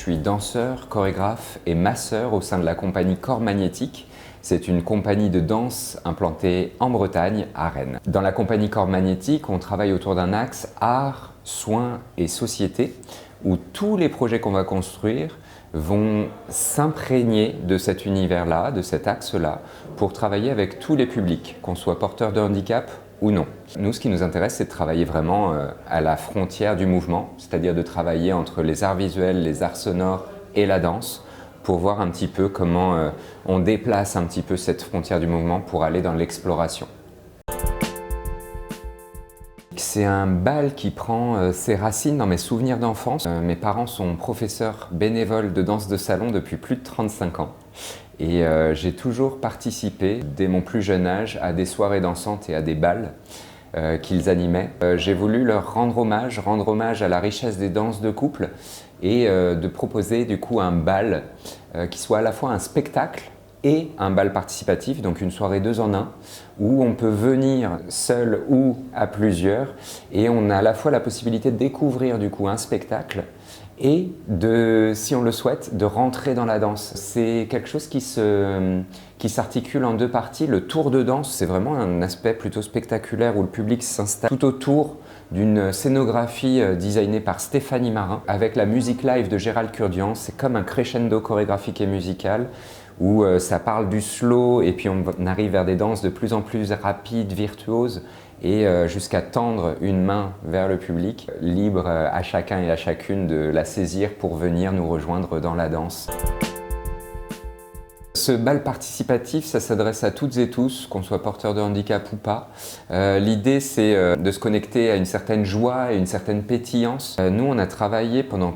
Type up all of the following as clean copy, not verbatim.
suis danseur, chorégraphe et masseur au sein de la compagnie Corps Magnétique. C'est une compagnie de danse implantée en Bretagne, à Rennes. Dans la compagnie Corps Magnétique, on travaille autour d'un axe art, soins et société, où tous les projets qu'on va construire vont s'imprégner de cet univers-là, de cet axe-là, pour travailler avec tous les publics, qu'on soit porteur de handicap ou non. Nous, ce qui nous intéresse, c'est de travailler vraiment à la frontière du mouvement, c'est-à-dire de travailler entre les arts visuels, les arts sonores et la danse, pour voir un petit peu comment on déplace un petit peu cette frontière du mouvement pour aller dans l'exploration. C'est un bal qui prend ses racines dans mes souvenirs d'enfance. Mes parents sont professeurs bénévoles de danse de salon depuis plus de 35 ans. Et j'ai toujours participé, dès mon plus jeune âge, à des soirées dansantes et à des bals qu'ils animaient. J'ai voulu leur rendre hommage à la richesse des danses de couple et de proposer du coup un bal qui soit à la fois un spectacle et un bal participatif, donc une soirée 2 en 1, où on peut venir seul ou à plusieurs et on a à la fois la possibilité de découvrir du coup un spectacle et de, si on le souhaite, de rentrer dans la danse. C'est quelque chose qui s'articule en 2 parties. Le tour de danse, c'est vraiment un aspect plutôt spectaculaire où le public s'installe tout autour d'une scénographie designée par Stéphanie Marin avec la musique live de Gérald Curdian. C'est comme un crescendo chorégraphique et musical où ça parle du slow et puis on arrive vers des danses de plus en plus rapides, virtuoses et jusqu'à tendre une main vers le public, libre à chacun et à chacune de la saisir pour venir nous rejoindre dans la danse. Ce bal participatif, ça s'adresse à toutes et tous, qu'on soit porteur de handicap ou pas. L'idée, c'est de se connecter à une certaine joie et une certaine pétillance. Nous, on a travaillé pendant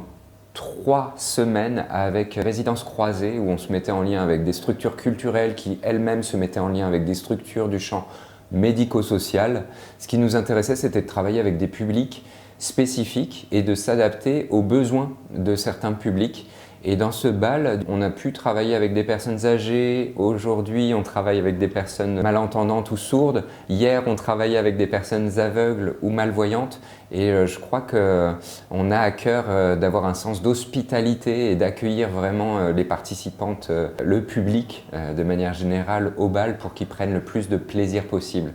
3 semaines avec Résidence Croisée, où on se mettait en lien avec des structures culturelles qui elles-mêmes se mettaient en lien avec des structures du champ médico-social. Ce qui nous intéressait, c'était de travailler avec des publics spécifiques et de s'adapter aux besoins de certains publics. Et dans ce bal, on a pu travailler avec des personnes âgées. Aujourd'hui, on travaille avec des personnes malentendantes ou sourdes. Hier, on travaillait avec des personnes aveugles ou malvoyantes. Et je crois qu'on a à cœur d'avoir un sens d'hospitalité et d'accueillir vraiment les participantes, le public, de manière générale au bal pour qu'ils prennent le plus de plaisir possible.